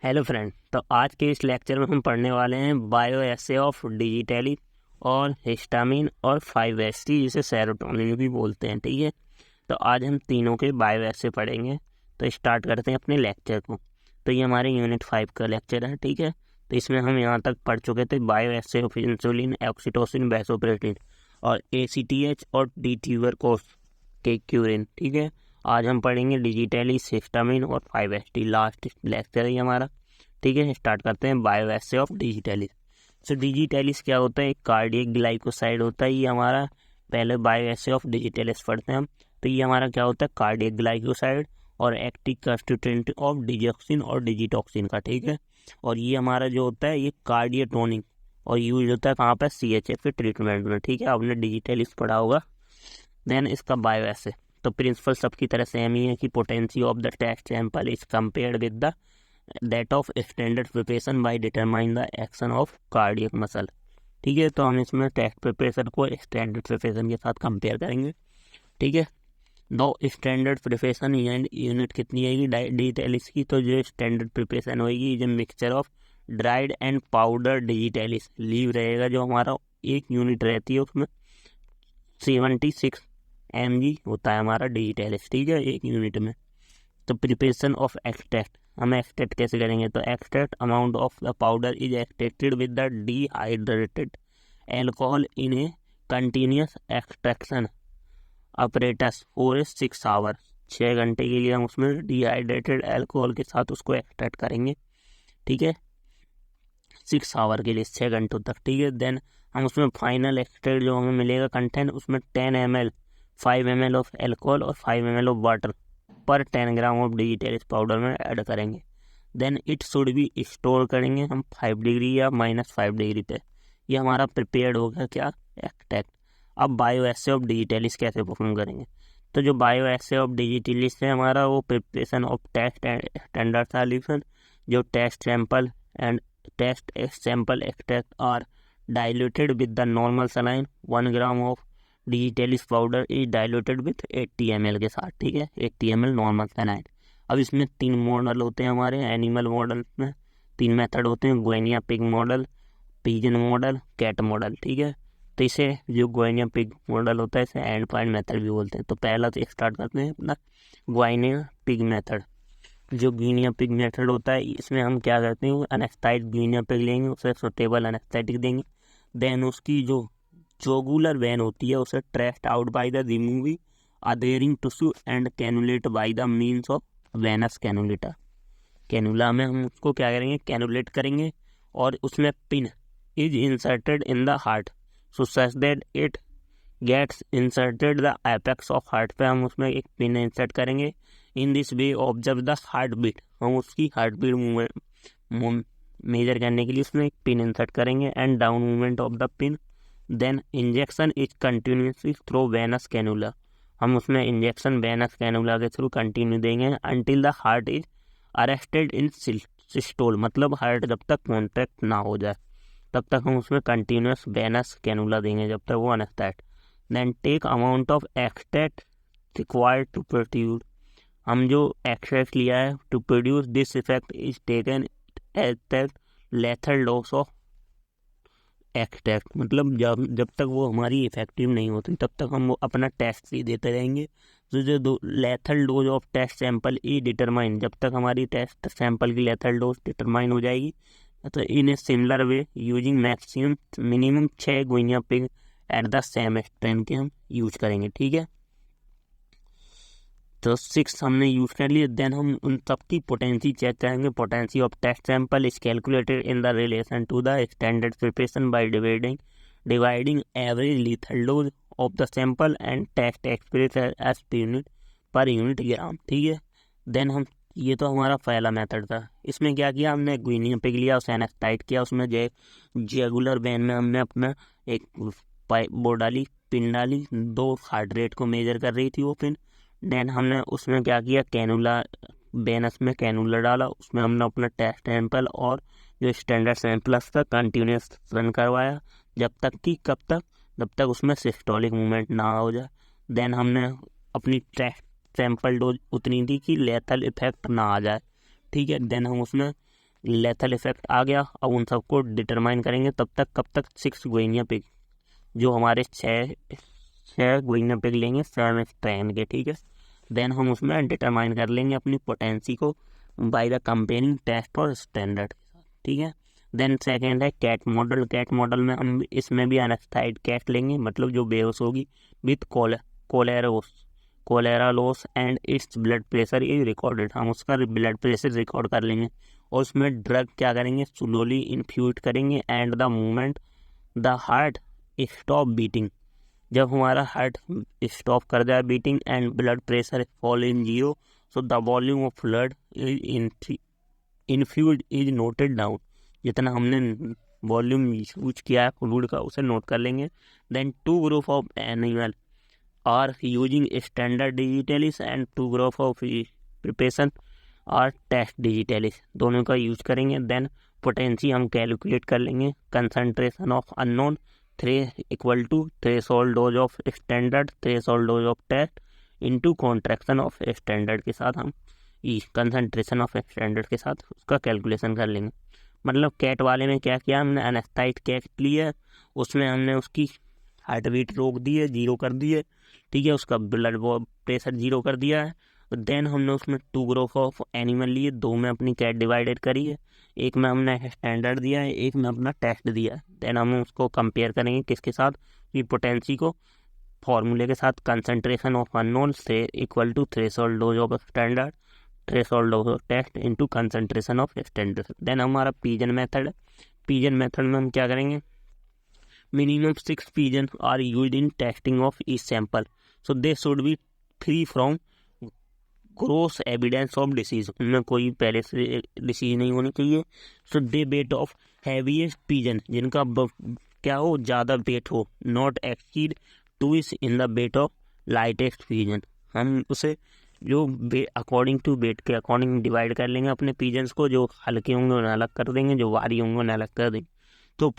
Hello friend. तो आज के इस लेक्चर में हम पढ़ने वाले हैं बायो एसे ऑफ डिजिटली और हिस्टामिन और 5-HT जिसे सेरोटोनिन भी बोलते हैं। ठीक है, तो आज हम तीनों के बायो एसे पढ़ेंगे। तो स्टार्ट करते हैं अपने लेक्चर को। तो ये हमारे यूनिट 5 का लेक्चर है। ठीक है, तो इसमें हम यहाँ तक पढ़ चुके थे bio essay of insulin, oxytocin, vasopressin और ACTH और डिट्यूबरकुलोसिस के क्यूरिन। ठीक है, आज हम पढ़ेंगे डिजिटली, हिस्टामिन और 5-HT। लास्ट लेक्चर है हमारा। ठीक है, स्टार्ट करते हैं bio essay of digitalis. So digitalis क्या होता है? एक कार्डियक ग्लाइकोसाइड होता है। ये हमारा पहले बायो एसे ऑफ डिजिटलिस पढ़ते हैं हम। तो ये हमारा क्या होता है? कार्डियक ग्लाइकोसाइड और एक्टिव कंस्टिट्यूएंट ऑफ डिजॉक्सिन और डिजिटॉक्सिन का। ठीक है, और ये हमारा जो होता है ये कार्डियोटोनिक और यूज होता है कहाँ पर? CHF के ट्रीटमेंट में। ठीक है, आपने डिजिटलिस पढ़ा होगा। देन इसका बायो एसे, तो प्रिंसिपल सबकी तरह सेम ही है कि potency of the test sample is compared with the that of standard preparation by determine the action of cardiac muscle. ठीक है, तो हम इसमें टेस्ट प्रिपरेशन को स्टैंडर्ड प्रिपरेशन के साथ कंपेयर करेंगे। ठीक है, दो स्टैंडर्ड प्रिपरेशन यूनिट कितनी आएगी डिजिटलिस की? तो जो स्टैंडर्ड प्रिपरेशन होगी जो mixture of dried and powder digitalis leave रहेगा, जो हमारा एक यूनिट रहती है उसमें 76 mg होता है हमारा डिजिटलिस। ठीक है, एक यूनिट में। तो प्रिपरेशन ऑफ एक्सट्रैक्ट, हम एक्सट्रैक्ट कैसे करेंगे? तो extract amount of the powder is extracted with the dehydrated alcohol in a continuous extraction apparatus for 6 hour. 6 घंटे के लिए हम उसमें डिहाइड्रेटेड एल्कोहल के साथ उसको एक्सट्रैक्ट करेंगे। ठीक है, 6 आवर के लिए, 6 घंटों तक। ठीक है, देन हम उसमें फाइनल एक्सट्रैक्ट जो हमें मिलेगा कंटेंट, उसमें 10 ml 5 ml ऑफ एल्कोहल और 5 ml ऑफ वाटर पर 10 ग्राम ऑफ डिजिटलिस पाउडर में ऐड करेंगे। Then it should be store करेंगे हम 5 डिग्री या -5 डिग्री पे। ये हमारा प्रिपेयर्ड हो गया क्या? एक्सट्रैक्ट। अब बायो एसे ऑफ डिजिटलिस कैसे परफॉर्म करेंगे? तो जो बायो एसे ऑफ डिजिटलिस है हमारा, वो preparation of test and standard solution, जो test sample and test sample extract are diluted with the normal saline. 1 gram of digitalis powder is diluted with 80 ml के साथ। ठीक है, 80 ml नॉर्मल सलाइन। अब इसमें 3 मॉडल होते हैं हमारे एनिमल मॉडल में। 3 मेथड होते हैं, guinea pig model, pigeon model, cat model. ठीक है, तो इसे जो गुइनिया पिग मॉडल होता है इसे एंड पॉइंट मेथड भी बोलते हैं। तो पहला तो स्टार्ट करते हैं अपना गुइनिया पिग मेथड। जो गुइनिया पिग मेथड होता है इसमें हम क्या करते हैं? एनेस्थेटिक गुइनिया पिग लेंगे, उसे सुटेबल एनेस्थेटिक देंगे। देन उसकी जो जोगुलर वेन होती है उसे traced out by the removing adhering tissue and cannulate by the means of venous cannula. Cannula में हम उसको क्या करेंगे? कैनुलेट करेंगे और उसमें pin is inserted in the heart so such that it gets inserted the apex of heart पे हम उसमें एक पिन इंसर्ट करेंगे। In this way observe the heart beat, हम उसकी हार्ट बीट मूवमेंट मेजर करने के लिए उसमें एक पिन इंसर्ट करेंगे and down movement of the pin. Then injection is continuously through venous cannula, हम उसमें इंजेक्शन वेनस कैनुला के थ्रू कंटिन्यू देंगे until the heart is arrested in systole, मतलब हार्ट जब तक कॉन्ट्रैक्ट ना हो जाए तब तक हम उसमें कंटिन्यूस वेनस कैनुला देंगे जब तक वो अनस्टैट। Then take amount of extract required to produce, हम जो एक्सट्रैक्ट लिया है to produce this effect is taken as the lethal dose of extract, मतलब जब तक वो हमारी इफेक्टिव नहीं होती तब तक हम वो अपना टेस्ट ही देते रहेंगे। तो जो lethal dose of test sample ई डिटरमाइन, जब तक हमारी टेस्ट सैंपल की लेथल डोज डिटरमाइन हो जाएगी। तो in a similar way using maximum minimum 6 guinea pig at the same strain के हम यूज करेंगे। ठीक है, तो 6 हमने यूज़ कर लिए। देन हम उन सबकी पोटेंसी चेक करेंगे। Potency of test sample is calculated in the relation to the standard preparation by dividing average lethal dose of the sample and test express as per unit gram. ठीक है, then हम, ये तो हमारा पहला method था। इसमें क्या किया हमने? गुइनिया पिग लिया, उसे एनेस्थेटाइज किया, उसमें जुगुलर वेन में हमने अपना एक पाइप वो डाली, पिन डाली, 2 हार्ट रेट को मेजर कर रही थी वो पिन। देन हमने उसमें क्या किया? कैनुला, वेनस में कैनुला डाला, उसमें हमने अपना टेस्ट सैंपल और जो स्टैंडर्ड सैंपल था कंटिन्यूस रन करवाया जब तक कि कब तक? जब तक उसमें सिस्टोलिक मूवमेंट ना हो जाए। देन हमने अपनी टेस्ट सैंपल डोज उतनी थी कि लेथल इफेक्ट ना आ जाए। ठीक है, देन हम उसमें लेथल इफेक्ट आ गया। अब उन सबको डिटरमाइन करेंगे कब तक 6 गुइनिया पिग, जो हमारे 6 गुइनिया पिग लेंगे सेम स्ट्रेन के, ठीक है। देन हम उसमें डिटरमाइन कर लेंगे अपनी पोटेंसी को बाय द कंपेयरिंग टेस्ट और स्टैंडर्ड के साथ, ठीक है। देन सेकेंड है कैट मॉडल। कैट मॉडल में हम इसमें भी अनस्थाइड कैट लेंगे, मतलब जो बेहोश होगी with cholera loss and its blood pressure is recorded. हम उसका ब्लड प्रेशर रिकॉर्ड कर लेंगे और उसमें ड्रग क्या करेंगे, स्लोली इन्फ्यूज करेंगे and the moment the heart stop beating, जब हमारा हार्ट स्टॉप कर जाए beating and blood pressure fall in 0, so the volume of blood infuse is noted down. जितना हमने वॉल्यूम यूज किया है फ्लूइड का उसे नोट कर लेंगे। Then 2 group of animal are using standard digitalis and 2 group of preparation are test digitalis, दोनों का यूज करेंगे। देन पोटेंसी हम कैलकुलेट कर लेंगे, concentration of unknown 3 equal to threshold dose of standard threshold dose of test into contraction of standard के साथ हम concentration of standard के साथ उसका कैलकुलेशन कर लेंगे। मतलब कैट वाले में क्या किया हमने, अनस्थाइड कैट ली है, उसमें हमने उसकी हार्ट बीट रोक दी है, 0 कर दी है, ठीक है, उसका ब्लड प्रेशर 0 कर दिया है। देन हमने उसमें 2 ग्रुप ऑफ एनिमल लिए, 2 में अपनी कैट डिवाइडेड करी है, एक में हमने स्टैंडर्ड दिया है, एक में अपना टेस्ट दिया है। देन हम उसको कंपेयर करेंगे किसके साथ, कि पोटेंसी को फॉर्मूले के साथ, कंसंट्रेशन ऑफ अननोन से equal to threshold dose of standard threshold dose of test into concentration of standard. Then हमारा पीजन मेथड है। पीजन मेथड में हम क्या करेंगे, minimum 6 pigeon are used in testing of each sample, so they should be free from gross evidence of disease, उनमें कोई पहले से डिसीज नहीं होनी चाहिए। सो दे वेट ऑफ हैवीएस्ट पिजन, जिनका क्या हो, ज़्यादा वेट हो, not exceed 2 in the weight of lightest pigeon. हम उसे जो अकॉर्डिंग टू वेट के अकॉर्डिंग डिवाइड कर लेंगे अपने पिजन्स को, जो हल्के होंगे उन्हें अलग कर देंगे, जो भारी होंगे उन्हें अलग कर देंगे। तो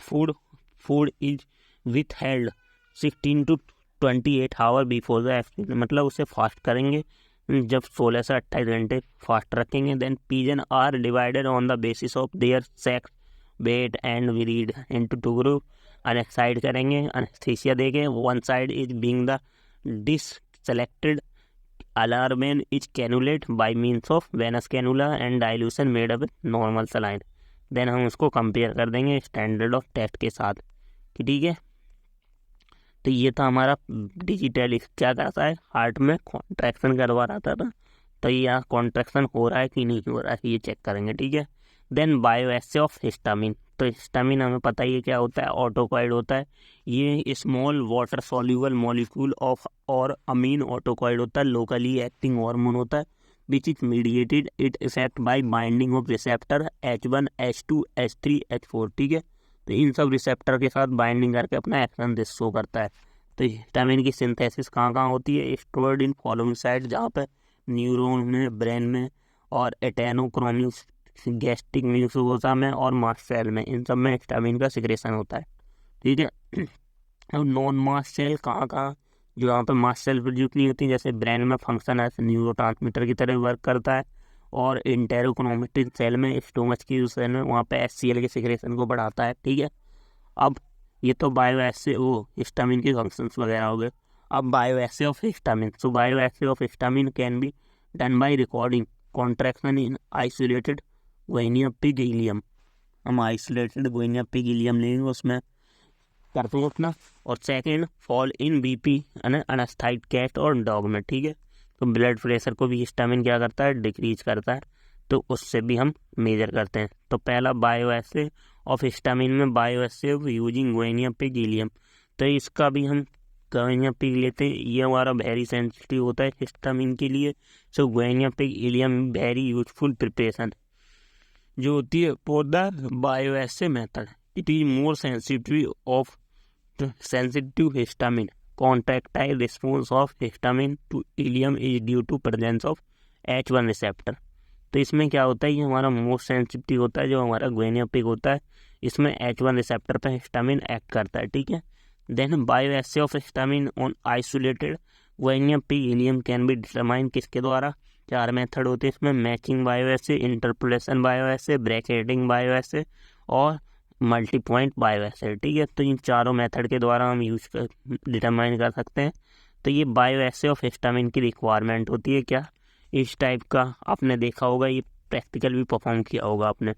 food is withheld 16 to 28 hour before the experience, मतलब उसे फास्ट करेंगे जब 16 से 28 घंटे फास्ट रखेंगे। Then pigeon are divided on the basis of their sex weight and breed into 2 group. Anaesthetised करेंगे एनेस्थीसिया देके, one side is being the dissected alar vein is cannulate by means of venous cannula and dilution made up normal saline. Then हम उसको compare कर देंगे standard of test के साथ, ठीक है। तो ये था हमारा डिजिटल, क्या करता है, हार्ट में कॉन्ट्रैक्शन करवा रहा था, तो ये यहाँ कॉन्ट्रैक्शन हो रहा है कि नहीं हो रहा है ये चेक करेंगे, ठीक है। देन बायोएसे ऑफ हिस्टामिन, तो हिस्टामिन हमें पता ही है क्या होता है, ऑटोकॉइड होता है। ये small water soluble molecule of और अमीन ऑटोकॉइड होता है, लोकली एक्टिंग हार्मोन होता है, which is mediated it effect bye binding of receptor H1 H2 H3 H4, ठीक है। तो इन सब रिसेप्टर के साथ बाइंडिंग करके अपना एक्शन शो करता है। तो हिस्टामिन की सिंथेसिस कहाँ होती है, स्टोर्ड इन फॉलोइंग साइट, जहाँ पे न्यूरॉन में, ब्रेन में, और एटेनोक्रोमिक गैस्ट्रिक म्यूकोसा में और मास्ट सेल में, इन सब में हिस्टामिन का सिक्रेशन होता है, ठीक है। और नॉन मास्ट सेल कहाँ, जो यहाँ पे मास्ट सेल प्रोड्यूस नहीं होती, जैसे ब्रेन में फंक्शन है न्यूरोट्रांसमीटर की तरह वर्क करता है, और इंटेरोक्रोमेटिन सेल में, स्टोमच की सेल में, वहाँ पे HCl के सिक्रेशन को बढ़ाता है, ठीक है। अब ये तो बायोएसे वो हिस्टामिन के फंक्शंस वगैरह हो गए। अब bioassay of histamine, so bioassay of histamine can be done by recording contraction in isolated guinea pig ileum. हम आइसोलेटेड गुइनिया पिग इलियम लेंगे, उसमें करते हैं अपना। और second, fall in BP anaesthetised cat और डॉग में, ठीक है। तो ब्लड प्रेशर को भी हिस्टामिन क्या करता है, डिक्रीज करता है, तो उससे भी हम मेजर करते हैं। तो पहला बायोएसे ऑफ हिस्टामिन में bioassay of using guinea pig ileum, तो इसका भी हम गुइनिया पिग लेते हैं, ये हमारा वेरी सेंसिटिव होता है हिस्टामिन के लिए। So guinea pig ileum very useful preparation जो होती है for the bioassay method, it is more sensitive histamine contractile response of histamine to ileum is due to presence of H1 receptor. तो इसमें क्या होता है, ये हमारा मोस्ट सेंसिटिव होता है, जो हमारा गुइनिया पिग होता है, इसमें H1 रिसेप्टर पर हिस्टामिन एक्ट करता है, ठीक है। Then bioassay of histamine on isolated guinea pig ileum can be determine किसके द्वारा, 4 मेथड होते हैं इसमें, matching bioassay, interpolation bioassay, bracketing bioassay और मल्टी पॉइंट बायोएसे। ठीक है, तो इन चारों मेथड के द्वारा हम डिटरमाइन कर सकते हैं। तो ये बायोएसे ऑफ हिस्टामिन की रिक्वायरमेंट होती है क्या, इस टाइप का आपने देखा होगा, ये प्रैक्टिकल भी परफॉर्म किया होगा आपने,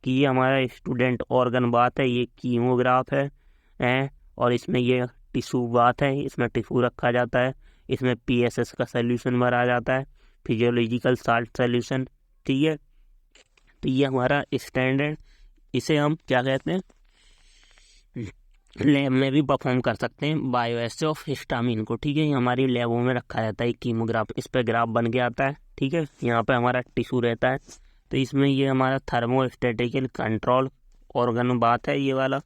कि ये हमारा स्टूडेंट ऑर्गन बात है, ये कीमोग्राफ है और इसमें ये टिश्यू बात है, इसमें टिश्यू रखा जाता है, इसमें PSS का सोल्यूशन भरा जाता है, फिजियोलॉजिकल साल्ट सोल्यूशन। ठीक है, तो ये हमारा स्टैंडर्ड, इसे हम क्या कहते हैं, लैब में भी परफॉर्म कर सकते हैं बायोएसे ऑफ हिस्टामिन को। ठीक है, ये हमारी लैबों में रखा जाता है कीमोग्राफ, इस पर ग्राफ बन के आता है। ठीक है, यहाँ पे हमारा टिश्यू रहता है, तो इसमें ये हमारा थर्मोस्टेटिकल कंट्रोल ऑर्गन बात है ये वाला,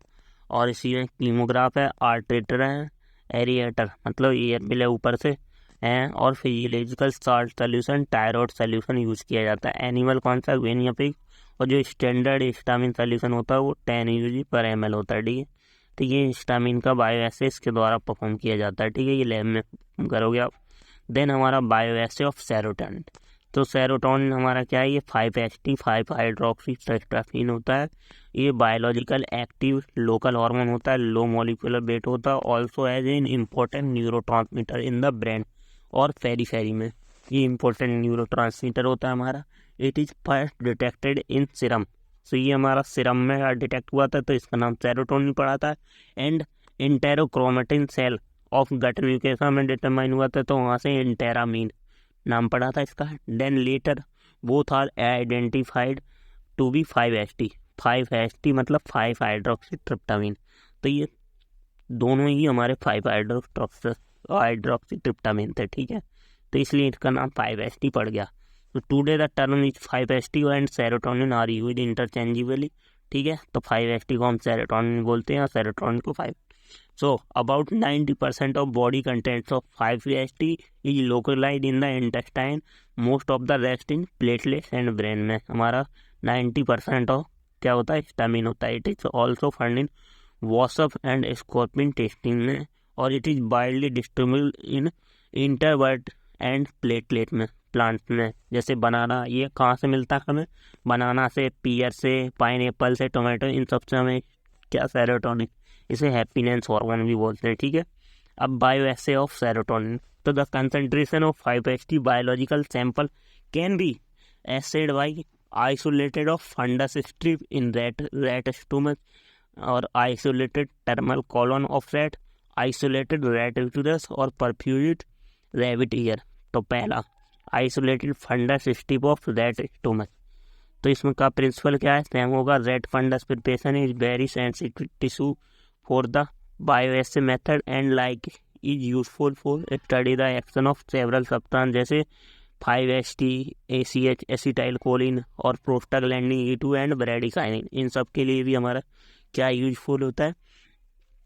और इसी में कीमोग्राफ है, आर्ट्रेटर है, एरिएटर मतलब एयर मिले ऊपर से हैं, और physiological salt solution, Tyrode solution use किया जाता है। एनिमल कौन सा, वेनियापिग, और जो स्टैंडर्ड हिस्टामिन सोल्यूशन होता है वो 10 UG/ml होता है। ठीक है, तो ये हिस्टामिन का बायोएसे इसके द्वारा परफॉर्म किया जाता है। ठीक है, ये लैब में करोगे आप। देन हमारा बायोएसे ऑफ सेरोटोनिन, तो सेरोटोनिन हमारा क्या है, ये 5-HT 5-हाइड्रोक्सीस्ट्राटीन होता है। ये बायोलॉजिकल एक्टिव लोकल हार्मोन होता है, लो मॉलिक्यूलर वेट होता है, also as an important neurotransmitter in the brain और फेरीफेरी में ये इम्पोर्टेंट न्यूरोट्रांसमीटर होता है हमारा। It is first detected in serum, तो ये हमारा सीरम में डिटेक्ट हुआ था, तो इसका नाम सेरोटोनिन पड़ा था। And enterochromaffin cell of gut mucosa में डिटरमाइन हुआ था, तो वहाँ से इंटेरामीन नाम पड़ा था इसका। Then later both are identified to be 5-HT 5-HT मतलब 5-हाइड्रोक्सीट्रिप्टामिन, तो ये दोनों ही हमारे 5-हाइड्रोक्सीट्रिप्टामिन थे। ठीक है, तो इसलिए इसका नाम 5-HT पड़ गया। तो today the term is 5-HT and serotonin are used interchangeably. ठीक है, तो 5-HT को हम सेरोटोनिन बोलते हैं और सेरोटोनिन को 5। So, about 90% of body contents of 5-HT is localized in the intestine, most of the rest in platelets and brain में हमारा 90% ऑफ क्या होता है, हिस्टामिन होता है। It is also found in wasp and scorpion testing में, और it is widely distributed in invertebrate and platelet में, प्लांट्स में। जैसे बनाना, ये कहाँ से मिलता है हमें, बनाना से, पियर से, पाइनएप्पल से, टोमेटो, इन सब से हमें क्या, सेरोटोनिन, इसे हैप्पीनेस हार्मोन भी बोलते हैं। ठीक है, अब बायोएसे ऑफ सेरोटोनिन, तो the concentration of 5-HT biological sample can be assayed by isolated of fundus strip in rat stomach, और isolated terminal colon of rat, isolated rat uterus और परफ्यूज्ड रैबिट ईयर। तो पहला isolated fundus strip of rat stomach, तो इसमें का principle क्या है, same होगा। Rat fundus preparation is very sensitive tissue for the bioassay method and like is useful for study the action of several substance जैसे 5-HT, ACH acetyl choline और prostaglandin E2 and bradykinin, इन सब के लिए भी हमारा क्या useful होता है,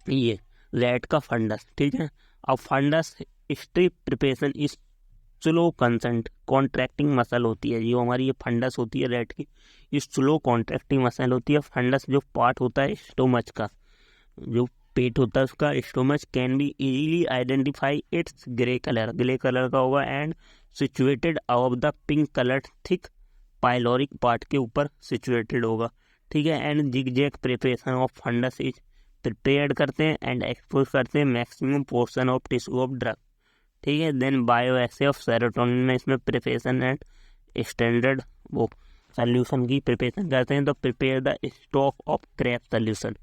ये रेड का फंडस। ठीक है, अब fundus strip preparation is slow consent contracting muscle होती है, जो हमारी ये फंडस होती है रेड की, ये स्लो कॉन्ट्रैक्टिंग मसल होती है। फंडस जो पार्ट होता है स्टोमच का, जो पेट होता है उसका, stomach can be easily identify it's grey colour का होगा and situated above the pink colour thick pyloric part के ऊपर सिचुएटेड होगा। ठीक है, and zigzag preparation of fundus is prepared करते हैं एंड एक्सपोज करते हैं maximum portion of tissue of drug. ठीक है, देन बायोएसे ऑफ सेरोटोनिन में इसमें प्रिपरेशन एंड स्टैंडर्ड वो सोल्यूशन की प्रिपरेशन करते हैं, तो prepare the stock of Krebs solution,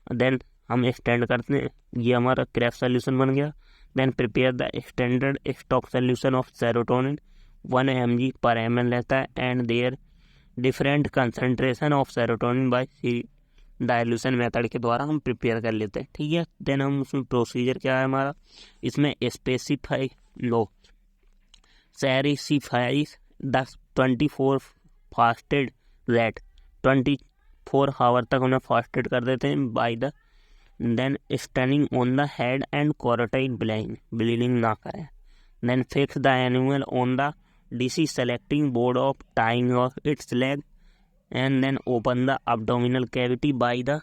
then हम स्टैंड करते हैं, ये हमारा क्रैप सोल्यूशन बन गया। Then prepare the standard stock solution of serotonin 1 mg/ml रहता है, and there different concentration of serotonin by dilution method के द्वारा हम प्रिपेयर कर लेते हैं। ठीक है, देन हम उसमें प्रोसीजर क्या है हमारा, इसमें specify sacrifice the 24 fasted rat, 24 hour तक उन्हें फास्टेड कर देते हैं by the, then stunning on the head and carotid bleeding ना करें, then fix the animal on the dissecting board of tying of its leg, and then open the abdominal cavity by the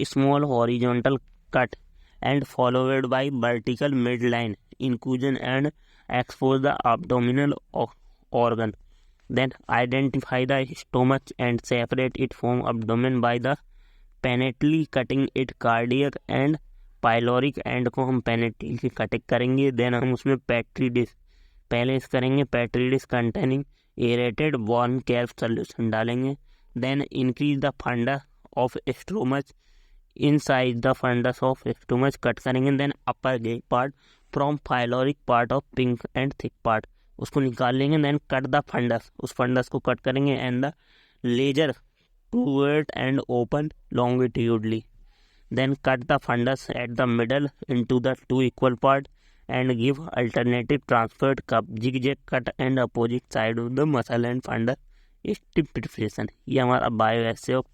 small horizontal cut and followed by vertical midline inclusion and expose the abdominal organ then identify the stomach and separate it from abdomen by the पेनेटली cutting it cardiac and pyloric end को हम पेनेटली की cutting करेंगे। Then हम उसमें petri dish पहले इस करेंगे, petri dish containing aerated warm calf solution डालेंगे। Then increase the fundus of stomach inside the fundus of stomach cut करेंगे। Then upper gag part from pyloric part of pink and thick part उसको निकाल लेंगे। Then cut the fundus, उस fundus को cut करेंगे and the lesser toward end open longitudinally. Then cut the fundus at the middle into the two equal parts and give alternative transferred cup zigzag cut and opposite side of the muscle and fundus strip preparation. ये हमारा bio essay of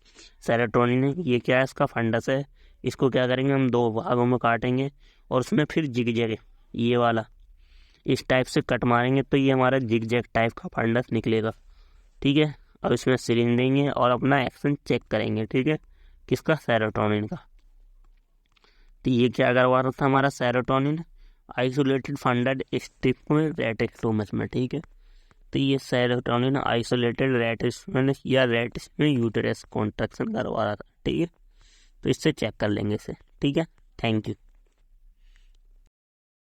serotonin है। ये क्या है, इसका funds है। इसको क्या करेंगे, हम दो भागों में काटेंगे और उसमें फिर जिगजैग ये वाला इस टाइप से कट मारेंगे तो ये हमारा जिगजैग टाइप का फंडस निकलेगा। ठीक है, अब इसमें सिरिंज देंगे और अपना एक्शन चेक करेंगे। ठीक है, किसका, सेरोटोनिन का। तो ये क्या करवा रहा था हमारा सेरोटोनिन आइसोलेटेड फंडड स्टिप में रेट स्टोमच में। ठीक है, तो ये सेरोटोनिन आइसोलेटेड रेट में या रेट में यूटेरस कॉन्ट्रैक्शन करवा रहा था। ठीक है, तो इससे चेक कर लेंगे इसे। ठीक है, थैंक यू।